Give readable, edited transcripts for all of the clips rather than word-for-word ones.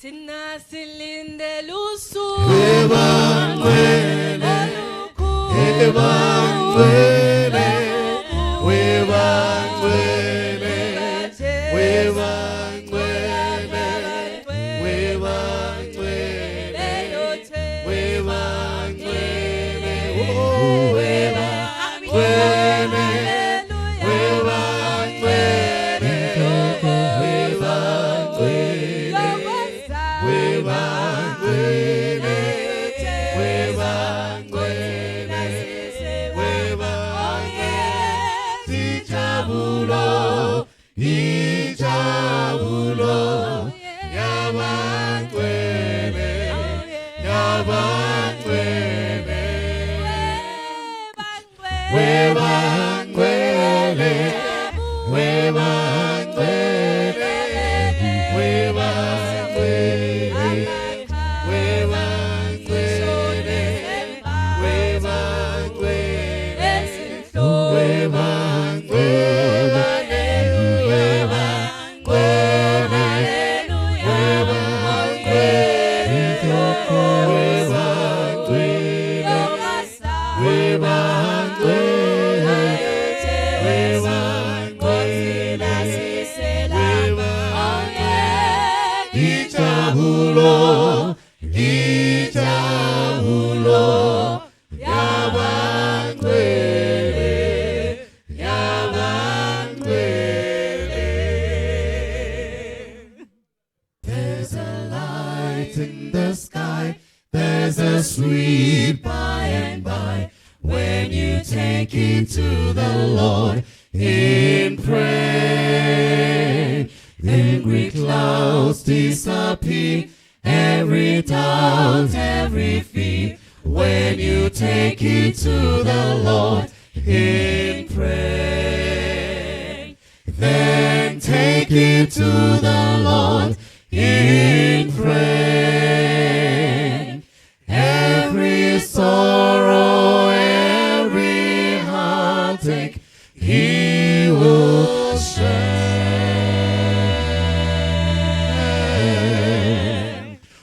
Thina silindele usuku Webangcwele, Webangcwele, Webangcwele, Webangcwele, Webangcwele, Webangcwele, oh Webangcwele, Webangcwele, Webangcwele, Webangcwele, Ijabulo, Ijabulo, Yabangcwele, Yabangcwele, Webangcwele, Webangcwele, Ijabulo, Ijabulo, Yabangcwele, Yabangcwele. There's a light in the sky, there's a sweet by and by, when you take it to the Lord in prayer. Angry clouds disappear, every doubt, every fear, when you take it to the Lord in prayer. Then take it to the Lord in prayer. Every sorrow, every heartache, He will share.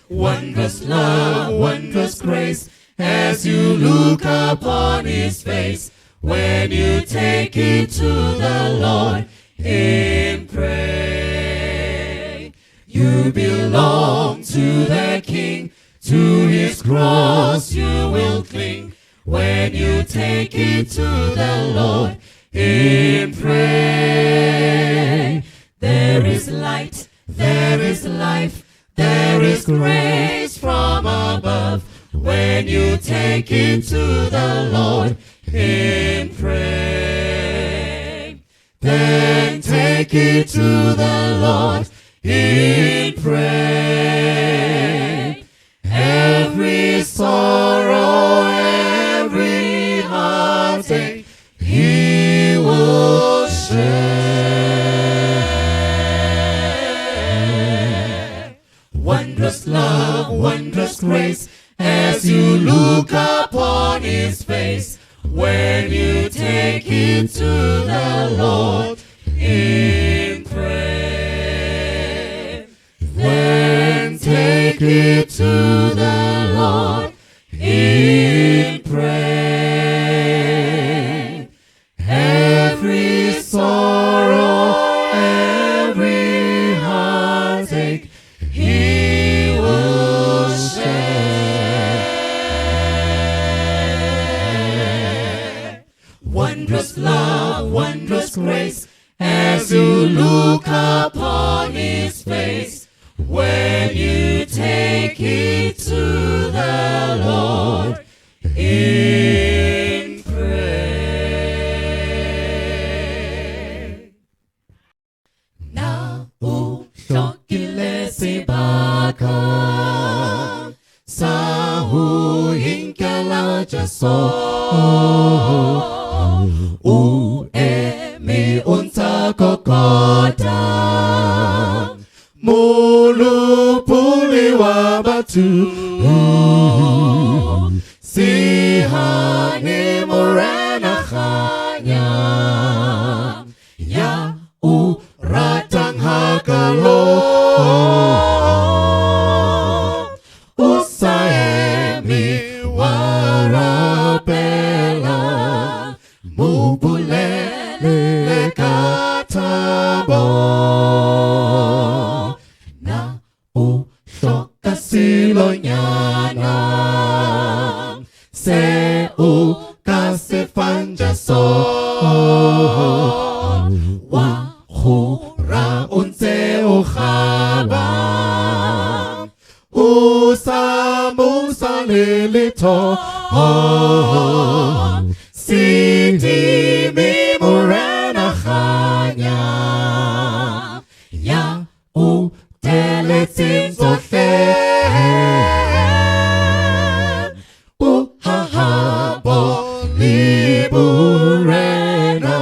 Wondrous love, wondrous grace, as you look upon His face, when you take it to the Lord in prayer. You belong to the King, to His cross you will cling, when you take it to the Lord in prayer. There is light, there is life, there is grace from above, when you take it to the Lord in prayer. Then take it to the Lord in prayer. Every sorrow, every heartache, He will share. Wondrous love, wondrous grace, as you look upon His face, when you take it to the Lord in prayer. Then take it to the Lord in prayer. Every sorrow, every heartache, He will share. Wondrous love, wondrous grace, as you look upon His face, when you take it to the Lord in prayer. Na hlokile sebaka, sahu hinkala Jesu. Emi unta kokoda, mulu puli wa batu, sihani morena khanya, ya ratang hakalo. silonyana se u kasifanja so wa khura unse o khaba usamusa lilito sidi mi morena khanya ya u teletin so Liburena,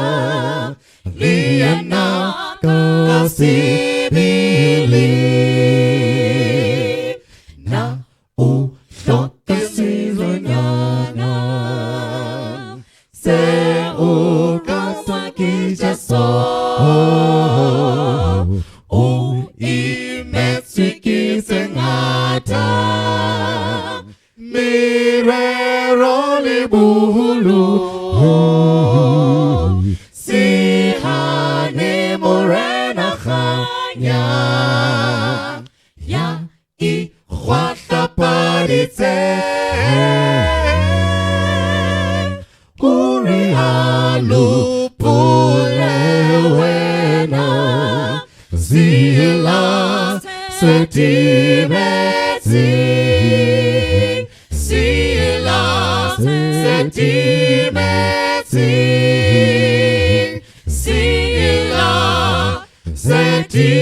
Liana, Kasibili, Na, Hlokile, Se, Kasaki, Jesu, Imetsiki, Sengata, Mirero, Libulu, Sihane morena khanya ya I khwahla paritse uri alu pulewena zila setimezi zila setimezi Sila Setimezi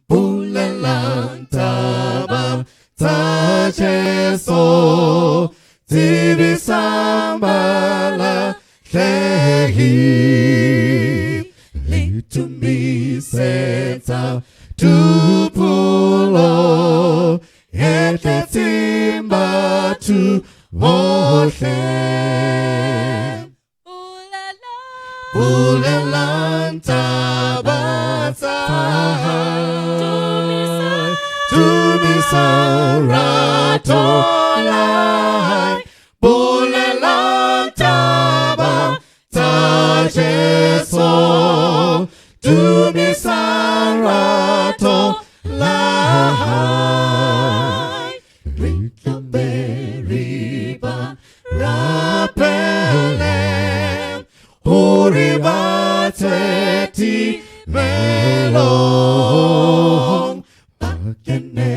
Bolelang taba ta Jesu Tibi sambala Lehi to me seta to pulo et timba to Mohau Bolelang tabata to me sarato lai Bolelang taba ta Jesu to me sarato lai Rita Beriba Rapelem Huribateti Melong Bakene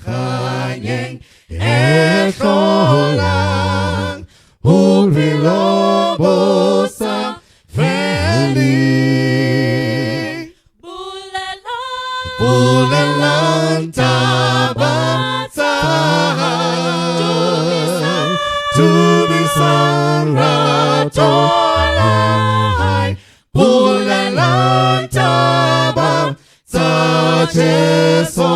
Khanyeng Ekolang Hurilobosa Feli Bolelang tabata to be sarato lai Bolelang tabata Jesu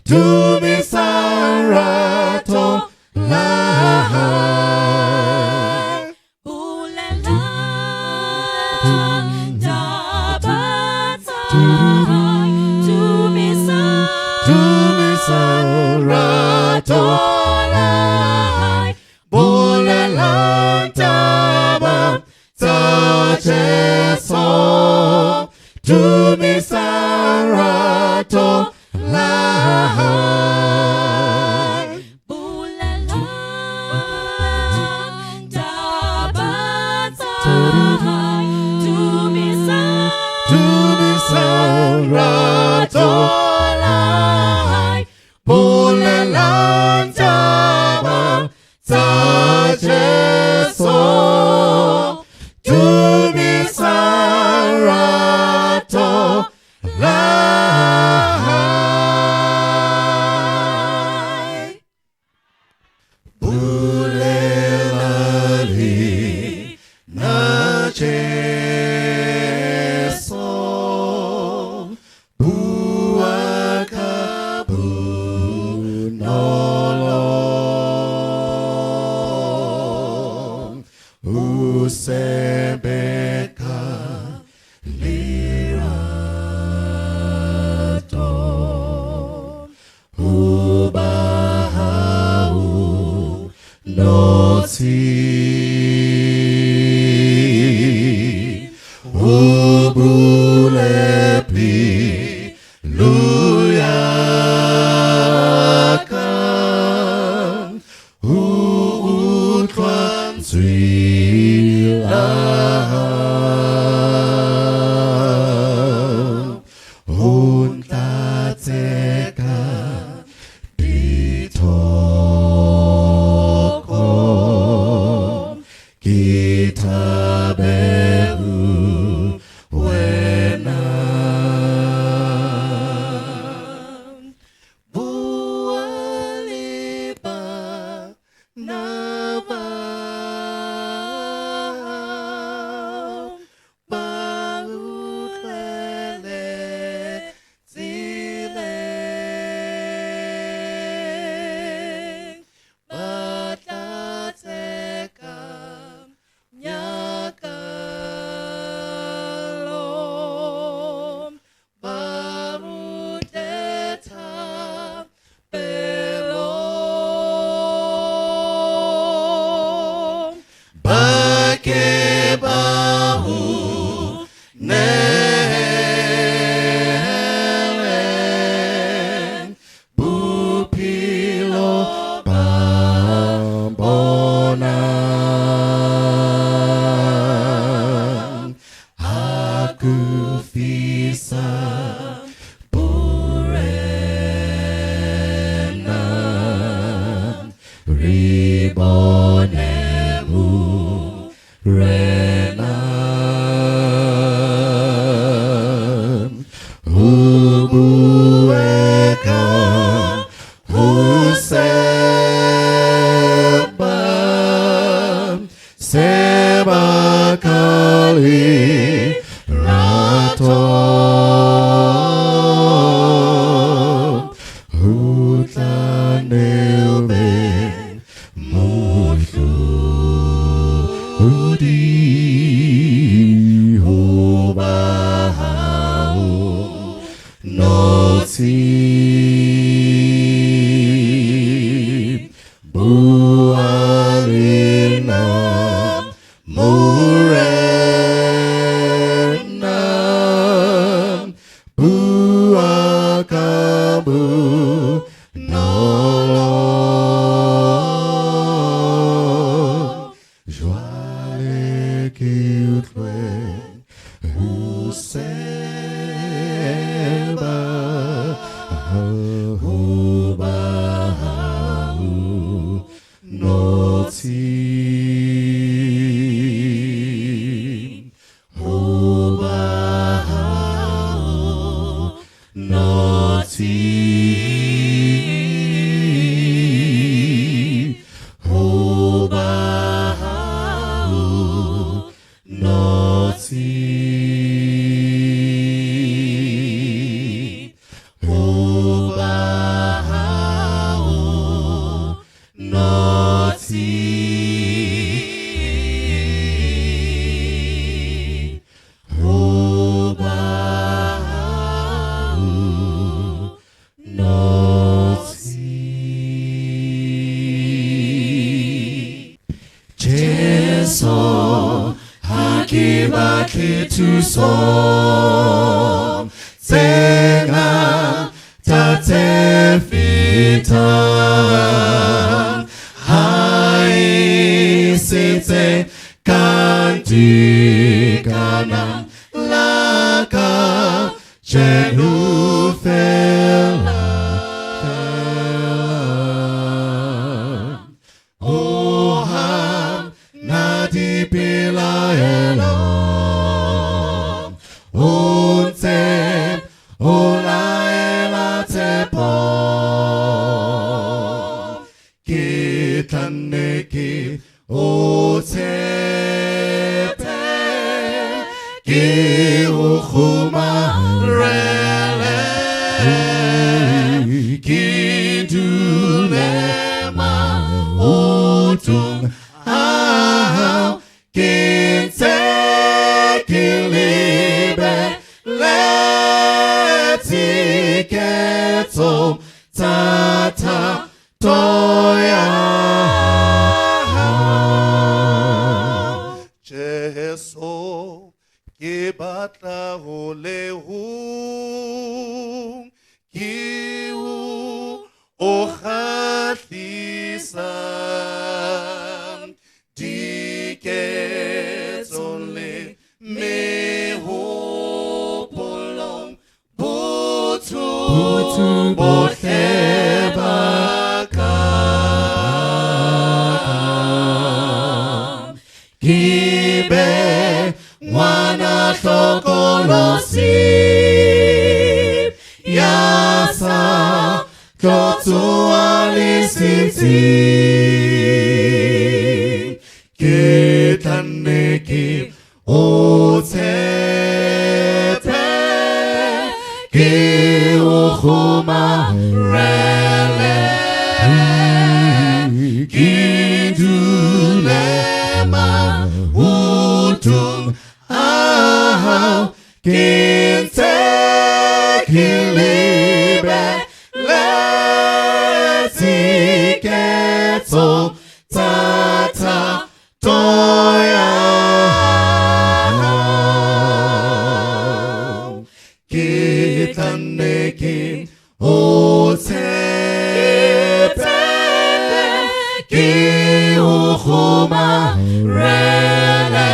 to be sarato lai Bolelang tabata Sarato lai Bolelang tabata Jesu to me sarato ubule pi luyaka Uthando Untateka bitoko kitabehu wena Bua liba nava Bangcwele zile batateka nyakalo baruteta belom bakebahu nelen bupilo pambonan aku visa burenan ribonemu renan ubueka Tseba sebaka rato Uthando Lwakhe Mohau noti Bua Moeeng Bua kabu nolong Joale kiutwe Tseba Mohau noti Mohau noti Mohau noti Mohau noti Mohau noti Jesu hakibaki thuso Tseba tate fita hai sitse kanti kana laka jenu fela Oham nadi pila elom untem olaela tepo kitaneki otepe ki uchuma rele ki dulema utung ahau kinse kilibe leti keto tata toya Butha-Buthe baka Kibe ngwana hlokolosi Yasa Tlotsua lisiti Kitlaneki Otepe Ki Uhuma Rele Kidulema Utum Ahau Kinte Kilibe Letiketo Tata Toya Kitaneki Otepe Ki Uhuma Rele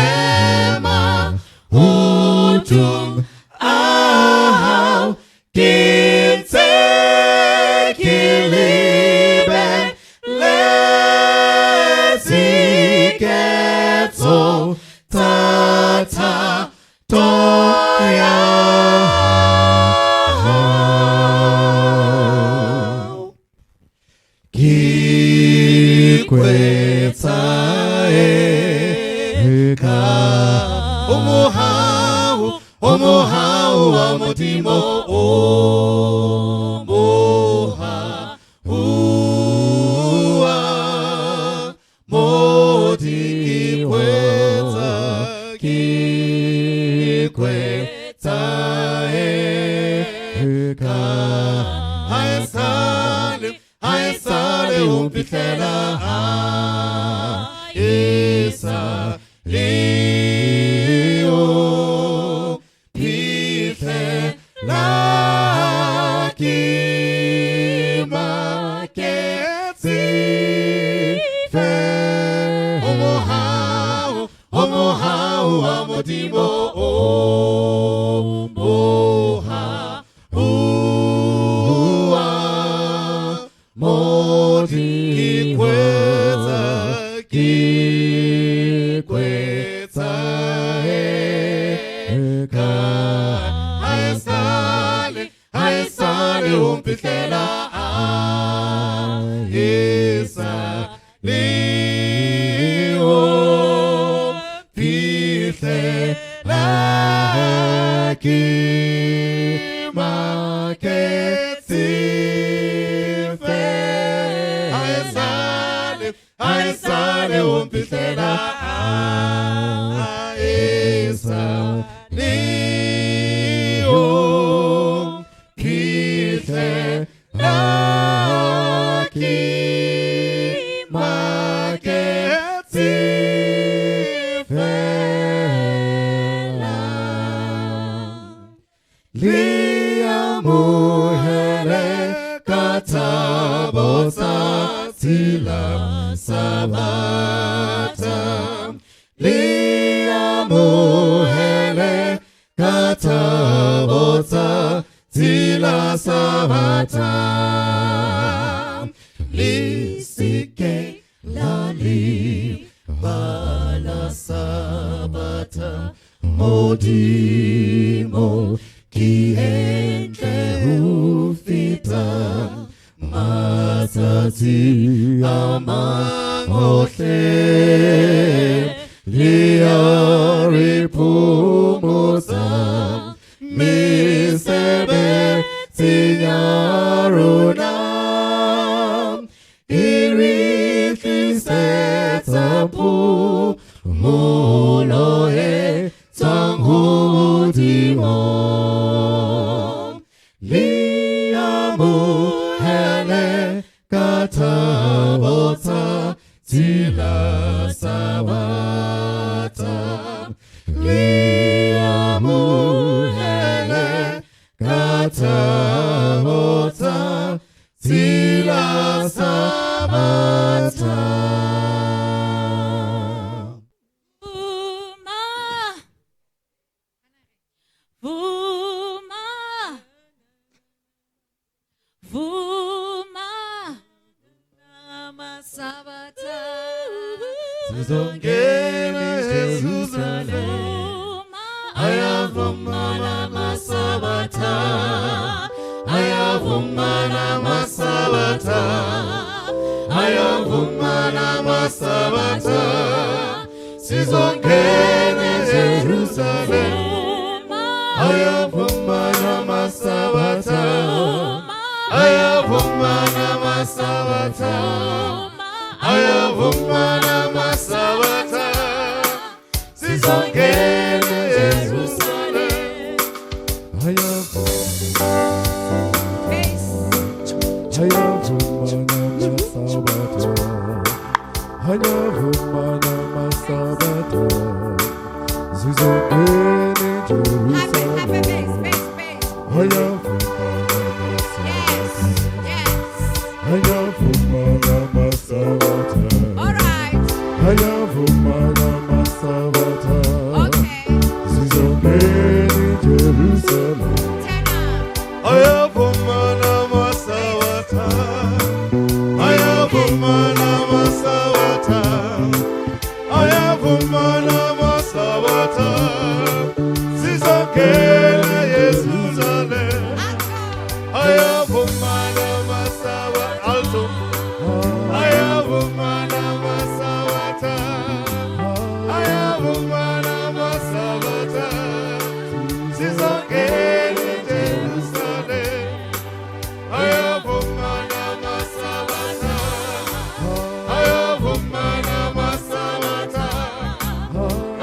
Kidulema Utum Ahau Kinte Kilibe Letiketo Tata Toya Kikweta eka Mohau Molimo Kikweta eka Aisale umpithela Isa Leo Pithela Kimaketsi Fe Mohau Molimo Kikweta eka Aisale umpithela Isa Leo Pithela Kimaketsi Fe Aisale umpithela Isa Leo Pithela Kimaketsi Fela Liamuhele Katabotsa Tila Sabatha Liamuhele Katabotsa Tila Sabatha Lisike Lali Bala Sabatha Molimo Kientle Ufita Masati Amahote Liaripumusa Misebe Tinyaruna Irithlisetapu Muloe Tanghudimo Liamuhele Katabotsa Tila Sabatha Liamuhele Katabotsa Tila Sabatha sizongena Jerusalem. Ayavuma Lamasabatha, Ayavuma Lamasabatha, Ayavuma Lamasabatha, sizongena Jerusalem. Ayavuma Lamasabatha, Ayavuma Lamasabatha, Ayavuma Lamasabatha, sizongena Jerusalem. Ayavuma Lamasabatha, Ayavuma Lamasabatha, sizongena Jerusalem. Ayavuma Lamasabatha, Ayavuma Lamasabatha, Ayavuma Lamasabatha, sizongena Jerusalem. Ayavuma Lamasabatha, Ayavuma Lamasabatha, Ayavuma Lamasabatha, sizongena Jerusalem. Ayavuma Lamasabatha, alto. Ayavuma Lamasabatha, Ayavuma Lamasabatha, sizongena Jerusalem. Ayavuma Lamasabatha, Ayavuma Lamasabatha,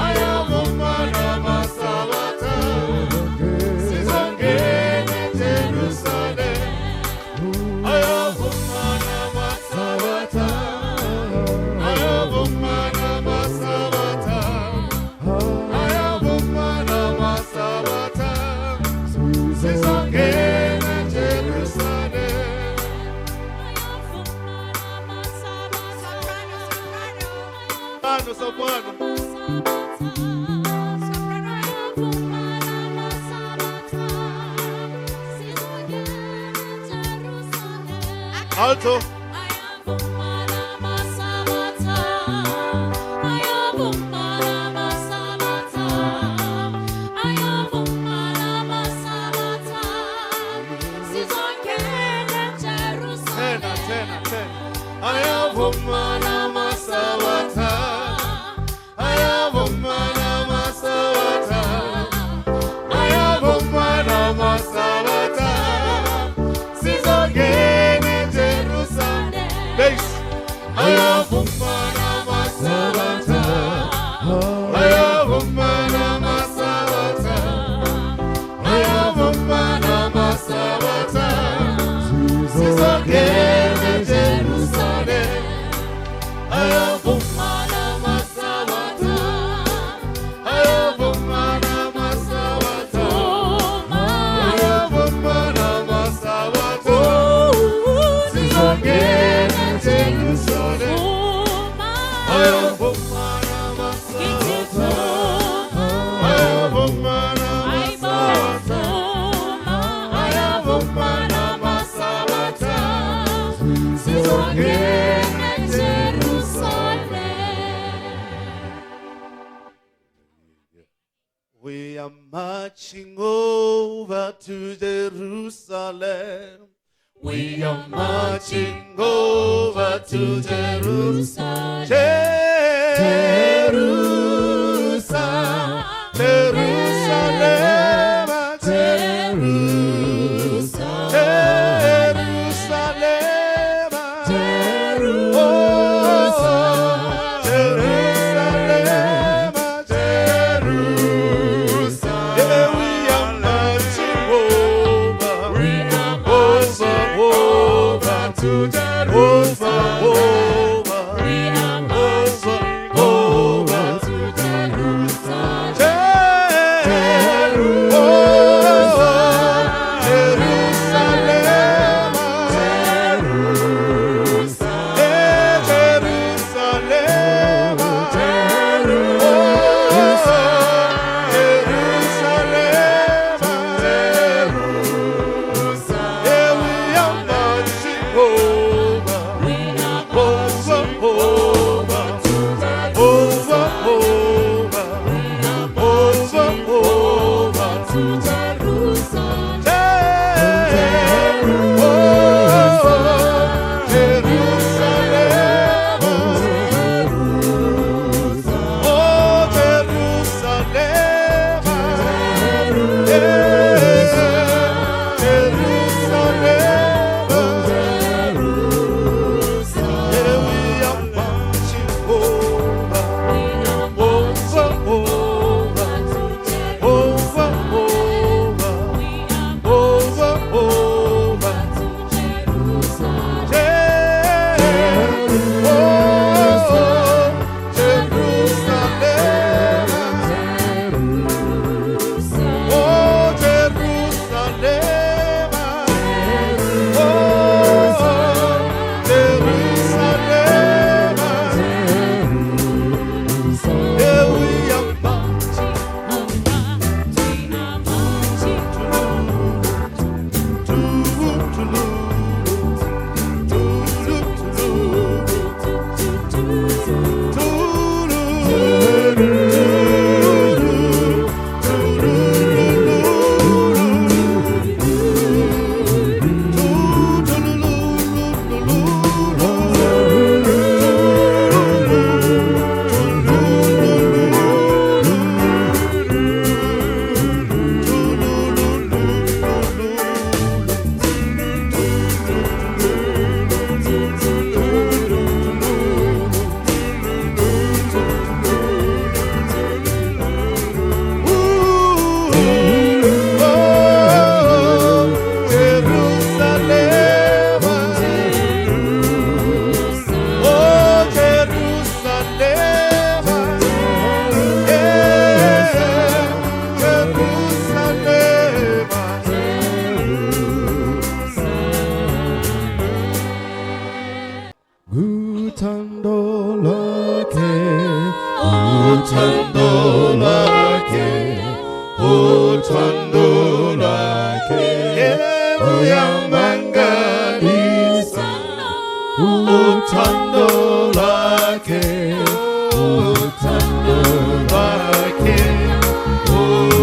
Ayavuma Lamasabatha, sizongena Jerusalem. Ayavuma Lamasabatha, Ayavuma Lamasabatha, Ayavuma Lamasabatha, sizongena Jerusalem. Soprano. Alto. Ayavuma Lamasabatha, Ayavuma Lamasabatha, Ayavuma Lamasabatha, sizongena Jerusalem. Ayavuma Lamasabatha, Ayavuma Lamasabatha, Ayavuma Lamasabatha, sizongena Jerusalem. Ayavuma Lamasabatha, Ayavuma Lamasabatha, Ayavuma Lamasabatha, sizongena Jerusalem. Ayavuma Lamasabatha, Ayavuma Lamasabatha, Ayavuma Lamasabatha, sizongena We are marching over to Jerusalem. We are marching over to Jerusalem. Jerusalem, Jerusalem, Jerusalem, Jerusalem, Jerusalem.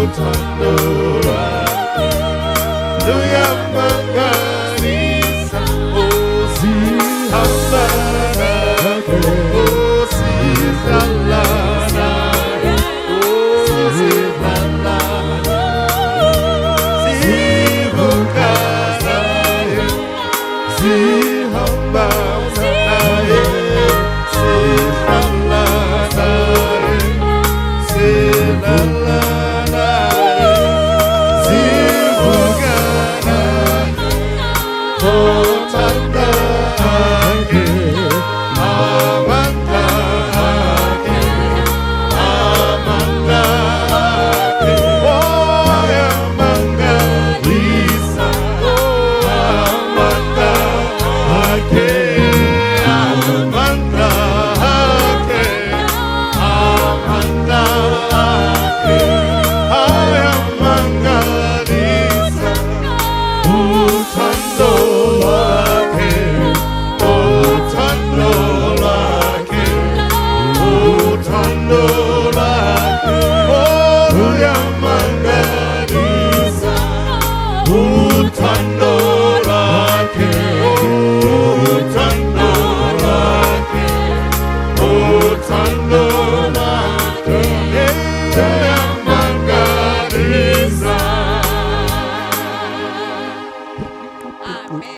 Uthando